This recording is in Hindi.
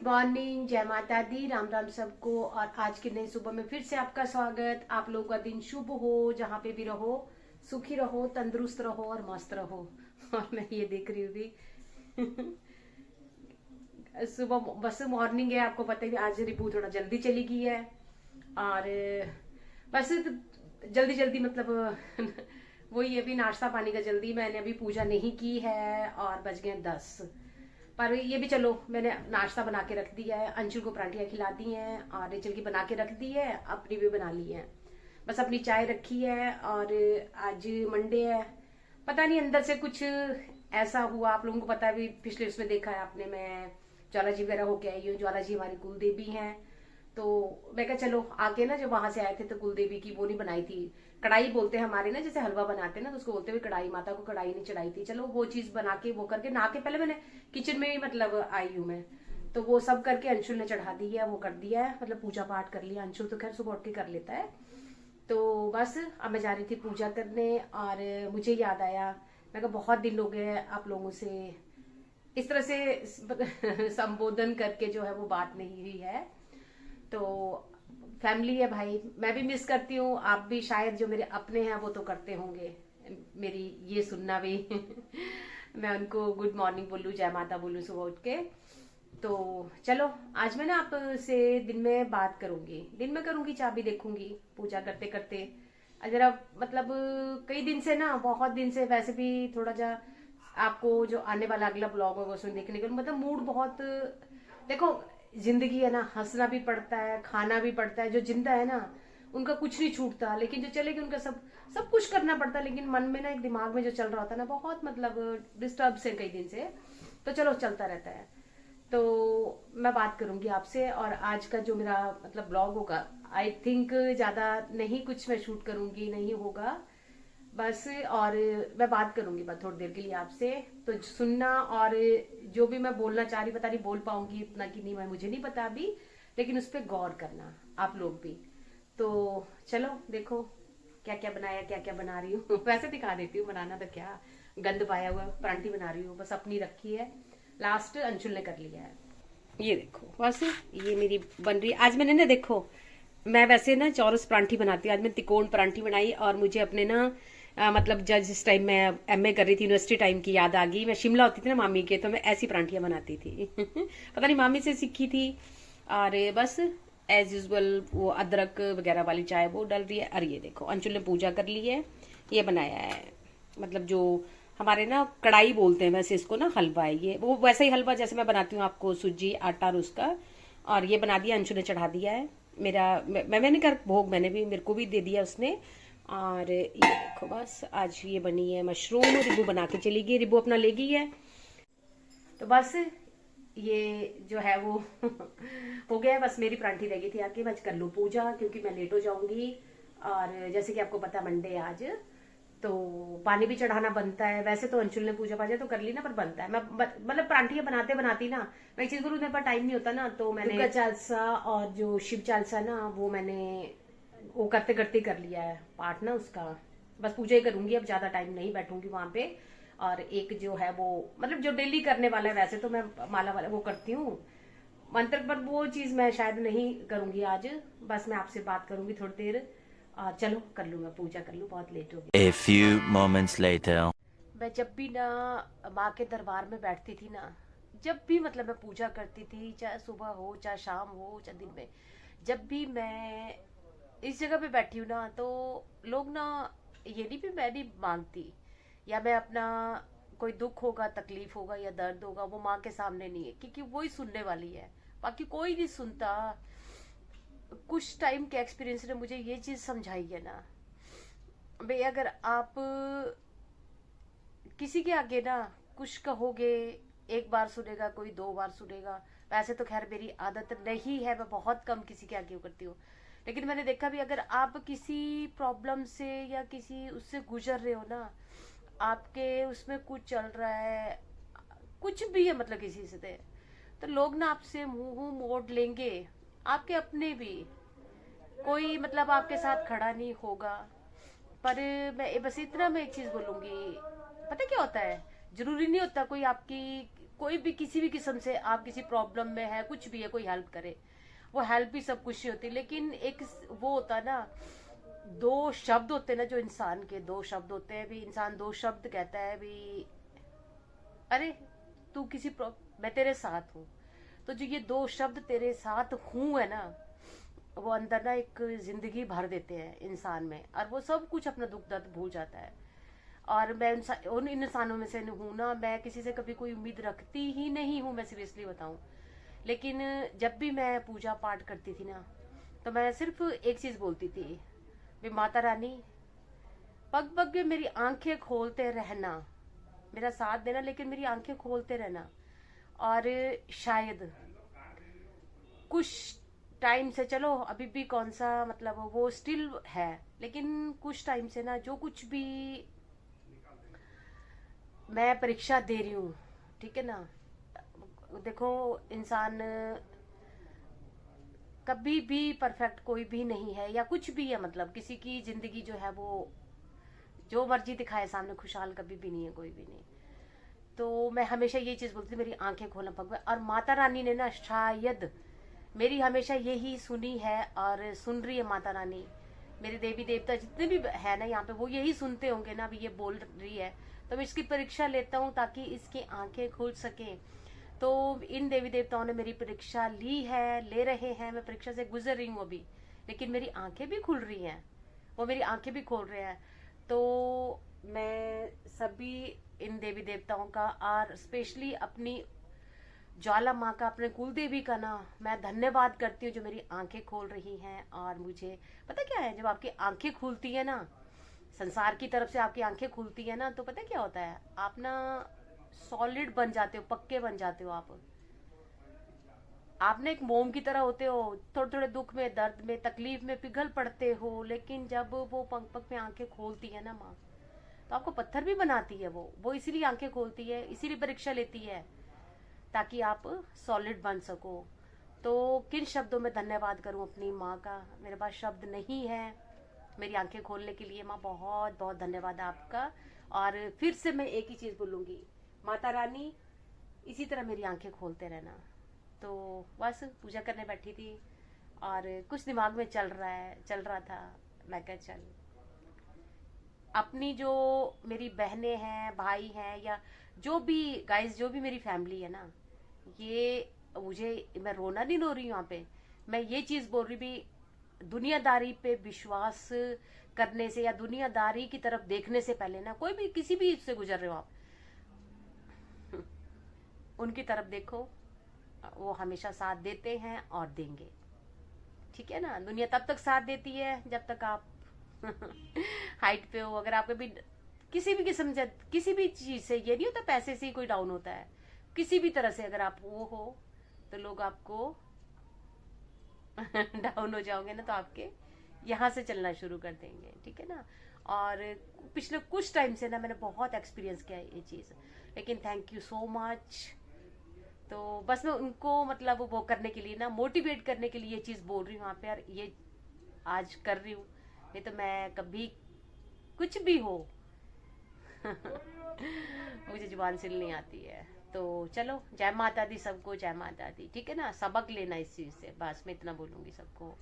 मॉर्निंग, जय माता दी, राम राम सबको। और आज की नई सुबह में फिर से आपका स्वागत। आप लोगों का दिन शुभ हो, जहाँ पे भी रहो सुखी रहो, तंदुरुस्त रहो और मस्त रहो। और मैं ये देख रही हूँ भी सुबह बस मॉर्निंग है, आपको पता है आज रिपू थोड़ा जल्दी चली गई है। और बस जल्दी जल्दी मतलब वही अभी नाश्ता पानी का जल्दी, मैंने अभी पूजा नहीं की है और बज गए 10। पर ये भी चलो, मैंने नाश्ता बना के रख दिया है, अंशुल को पराठियाँ खिला दी हैं और रेचल की बना के रख दी है, अपनी भी बना ली है। बस अपनी चाय रखी है। और आज मंडे है, पता नहीं अंदर से कुछ ऐसा हुआ। आप लोगों को पता है भी, पिछले उसमें देखा है आपने, मैं ज्वाला जी वगैरह होके आई हूँ। ज्वाला जी हमारी कुल देवी हैं, तो मैं कहा चलो आके ना, जब वहां से आए थे तो कुल देवी की वो नहीं बनाई थी, कढ़ाई बोलते हैं हमारे ना, जैसे हलवा बनाते हैं ना तो उसको बोलते हुए कढ़ाई, माता को कढ़ाई नहीं चढ़ाई थी। चलो वो चीज बना के वो करके नहा के पहले मैंने किचन में ही मतलब आई हूँ मैं, तो वो सब करके अंशुल ने चढ़ा दी है, वो कर दिया है, मतलब पूजा पाठ कर लिया। अंशुल तो खैर सुबह उठ के कर लेता है। तो बस अब मैं जा रही थी पूजा करने और मुझे याद आया, मैं कहा बहुत दिन हो गए आप लोगों से इस तरह से संबोधन करके जो है वो बात नहीं हुई है। तो फैमिली है भाई, मैं भी मिस करती हूँ, आप भी शायद जो मेरे अपने हैं वो तो करते होंगे मेरी ये सुनना भी। मैं उनको गुड मॉर्निंग बोलूँ, जय माता बोलूँ सुबह उठ के। तो चलो आज मैं ना आपसे दिन में बात करूंगी, दिन में करूंगी, चाबी देखूंगी पूजा करते करते। आज मेरा मतलब कई दिन से ना, बहुत दिन से वैसे भी थोड़ा जा आपको जो आने वाला अगला ब्लॉग होगा उसमें देखने को मतलब मूड बहुत, देखो जिंदगी है ना, हंसना भी पड़ता है, खाना भी पड़ता है। जो जिंदा है ना उनका कुछ नहीं छूटता, लेकिन जो चले गए उनका सब सब कुछ करना पड़ता है। लेकिन मन में ना एक दिमाग में जो चल रहा होता है ना, बहुत मतलब डिस्टर्ब से कई दिन से, तो चलो चलता रहता है। तो मैं बात करूंगी आपसे। और आज का जो मेरा मतलब ब्लॉग होगा, आई थिंक ज्यादा नहीं कुछ मैं शूट करूंगी, नहीं होगा बस। और मैं बात करूंगी बस थोड़ी देर के लिए आपसे, तो सुनना। और जो भी मैं बोलना चाह रही, पता नहीं बोल पाऊंगी इतना कि नहीं, मैं मुझे नहीं पता अभी, लेकिन उस पर गौर करना आप लोग भी। तो चलो देखो क्या क्या बनाया, क्या क्या बना रही हूँ। वैसे दिखा देती हूँ, बनाना तो क्या, गंद पाया हुआ परांठी बना रही हूँ, बस अपनी रखी है, लास्ट अंशुल ने कर लिया है। ये देखो बस ये मेरी बन रही है। आज मैंने ना देखो, मैं वैसे ना चौरस परांठी बनाती हूँ, आज मैं तिकोण परांठी बनाई। और मुझे अपने ना मतलब जब जिस टाइम मैं एमए कर रही थी, यूनिवर्सिटी टाइम की याद आ गई। मैं शिमला होती थी ना मामी के, तो मैं ऐसी परांठियां बनाती थी। पता नहीं मामी से सीखी थी। और बस एज यूजल वो अदरक वगैरह वाली चाय वो डल रही है। और ये देखो अंशुल ने पूजा कर ली है, ये बनाया है, मतलब जो हमारे ना कढ़ाई बोलते हैं वैसे इसको ना, हलवा है ये, वो वैसा ही हलवा जैसे मैं बनाती हूँ आपको, सूजी आटा और उसका। और ये बना दिया, अंशु ने चढ़ा दिया है। मेरा मैंने कर भोग, मैंने भी, मेरे को भी दे दिया उसने। और ये देखो बस आज ये बनी है मशरूम, रिबू बना के चली गई, रिबू अपना ले गई है। तो बस ये जो है वो हो गया। बस मेरी परांठी रह गई थी आके, बस कर लूँ पूजा क्योंकि मैं लेट हो जाऊंगी। और जैसे कि आपको पता मंडे है आज, तो पानी भी चढ़ाना बनता है। वैसे तो अंशुल ने पूजा पाजा तो कर ली ना, पर बनता है, मैं मतलब परांठियां बनाते बनाती ना, मैं एक चीज बोलूँ, मेरे पास टाइम नहीं होता ना, तो मैंने दुर्गा चालसा और जो शिव चालसा ना, वो मैंने वो करते करते कर लिया है पाठ ना उसका। बस पूजा ही करूंगी, अब ज्यादा टाइम नहीं बैठूंगी वहां पे। और एक जो है वो मतलब जो डेली करने वाला है, वैसे तो मैं माला वाला वो करती हूँ मंत्र, पर वो चीज मैं शायद नहीं करूंगी आज। बस मैं आपसे बात करूंगी थोड़ी देर। चलो कर लूँ, मैं पूजा कर लूँ, बहुत लेट हो गई। A few moments later. मैं जब भी ना माँ के दरबार में बैठती थी ना, जब भी मतलब मैं पूजा करती थी, चाहे सुबह हो चाहे शाम हो चाहे दिन में, जब भी मैं इस जगह पे बैठी हूँ ना, तो लोग ना, ये नहीं भी मैं नहीं मांगती, या मैं अपना कोई दुख होगा, तकलीफ होगा या दर्द होगा, वो माँ के सामने नहीं है, क्योंकि वो ही सुनने वाली है, बाकी कोई नहीं सुनता। कुछ टाइम के एक्सपीरियंस ने मुझे ये चीज समझाई है ना भाई, अगर आप किसी के आगे ना कुछ कहोगे, एक बार सुनेगा कोई, दो बार सुनेगा। वैसे तो खैर मेरी आदत नहीं है, मैं बहुत कम किसी के आगे करती हूँ, लेकिन मैंने देखा भी, अगर आप किसी प्रॉब्लम से या किसी उससे गुजर रहे हो ना, आपके उसमें कुछ चल रहा है, कुछ भी है मतलब किसी से, तो लोग ना आपसे मुंह मोड़ लेंगे, आपके अपने भी, कोई मतलब आपके साथ खड़ा नहीं होगा। पर मैं बस इतना मैं एक चीज बोलूंगी, पता क्या होता है, जरूरी नहीं होता कोई आपकी कोई भी किसी भी किस्म से आप किसी प्रॉब्लम में है, कुछ भी है, कोई हेल्प करे, वो हेल्प भी सब कुछ ही होती है। लेकिन एक वो होता है ना, दो शब्द होते हैं ना, जो इंसान के दो शब्द होते हैं भी, इंसान दो शब्द कहता है भी, अरे तू मैं तेरे साथ हूँ। तो जो ये दो शब्द तेरे साथ हूँ है ना, वो अंदर ना एक जिंदगी भर देते हैं इंसान में, और वो सब कुछ अपना दुख दर्द भूल जाता है। और मैं उन इंसानों में से हूँ ना, मैं किसी से कभी कोई उम्मीद रखती ही नहीं हूँ, मैं सीरियसली बताऊँ। लेकिन जब भी मैं पूजा पाठ करती थी ना, तो मैं सिर्फ एक चीज बोलती थी भी, माता रानी पग पग में मेरी आंखें खोलते रहना, मेरा साथ देना, लेकिन मेरी आंखें खोलते रहना। और शायद कुछ टाइम से, चलो अभी भी कौन सा मतलब वो स्टिल है, लेकिन कुछ टाइम से ना जो कुछ भी मैं परीक्षा दे रही हूँ, ठीक है ना, देखो इंसान कभी भी परफेक्ट कोई भी नहीं है, या कुछ भी है, मतलब किसी की जिंदगी जो है वो जो मर्जी दिखाए सामने, खुशहाल कभी भी नहीं है, कोई भी नहीं। तो मैं हमेशा ये चीज बोलती थी, मेरी आंखें खोलना भगवान। और माता रानी ने ना शायद मेरी हमेशा यही सुनी है और सुन रही है माता रानी। मेरे देवी देवता जितने भी है ना यहाँ पे, वो यही सुनते होंगे ना, अभी ये बोल रही है, तो मैं इसकी परीक्षा लेता हूँ ताकि इसकी आंखें खुल सके। तो इन देवी देवताओं ने मेरी परीक्षा ली है, ले रहे हैं, मैं परीक्षा से गुजर रही हूँ अभी, लेकिन मेरी आंखें भी खुल रही हैं, वो मेरी आंखें भी खोल रहे हैं। तो मैं सभी इन देवी देवताओं का, और स्पेशली अपनी ज्वाला माँ का, अपने कुल देवी का ना मैं धन्यवाद करती हूँ, जो मेरी आंखें खोल रही हैं। और मुझे पता क्या है, जब आपकी आंखें खुलती है ना, संसार की तरफ से आपकी आंखें खुलती है ना, तो पता क्या होता है, आप ना सॉलिड बन जाते हो, पक्के बन जाते हो। आप ना एक मोम की तरह होते हो, थोड़े थोड़े दुख में, दर्द में, तकलीफ में पिघल पड़ते हो, लेकिन जब वो पग पग में आंखें खोलती है ना माँ, तो आपको पत्थर भी बनाती है वो इसीलिए आंखें खोलती है, इसीलिए परीक्षा लेती है, ताकि आप सॉलिड बन सको। तो किन शब्दों में धन्यवाद करूं अपनी माँ का, मेरे पास शब्द नहीं है मेरी आंखें खोलने के लिए। माँ बहुत बहुत धन्यवाद आपका। और फिर से मैं एक ही चीज बोलूंगी, माता रानी इसी तरह मेरी आंखें खोलते रहना। तो बस पूजा करने बैठी थी, और कुछ दिमाग में चल रहा था, मैं कहा चल अपनी जो मेरी बहनें हैं, भाई हैं, या जो भी गाइस, जो भी मेरी फैमिली है ना, ये मुझे, मैं रोना नहीं रो रही हूँ यहाँ पे, मैं ये चीज बोल रही भी, दुनियादारी पे विश्वास करने से या दुनियादारी की तरफ देखने से पहले ना, कोई भी किसी भी से गुजर रहे हो आप, उनकी तरफ देखो, वो हमेशा साथ देते हैं और देंगे, ठीक है ना। दुनिया तब तक साथ देती है जब तक आप हाइट पे हो। अगर आप कभी किसी भी किस्म से, किसी भी चीज से, ये नहीं होता पैसे से ही कोई डाउन होता है, किसी भी तरह से अगर आप वो हो, तो लोग आपको डाउन हो जाओगे ना, तो आपके यहाँ से चलना शुरू कर देंगे, ठीक है ना। और पिछले कुछ टाइम से ना मैंने बहुत एक्सपीरियंस किया है ये चीज, लेकिन थैंक यू सो मच। तो बस मैं उनको मतलब वो करने के लिए ना, मोटिवेट करने के लिए ये चीज बोल रही हूँ वहाँ पे, यार ये आज कर रही हूँ, नहीं तो मैं कभी कुछ भी हो मुझे जुबान से नहीं आती है। तो चलो, जय माता दी सबको, जय माता दी, ठीक है ना। सबक लेना इस चीज से, बस मैं इतना बोलूंगी सबको।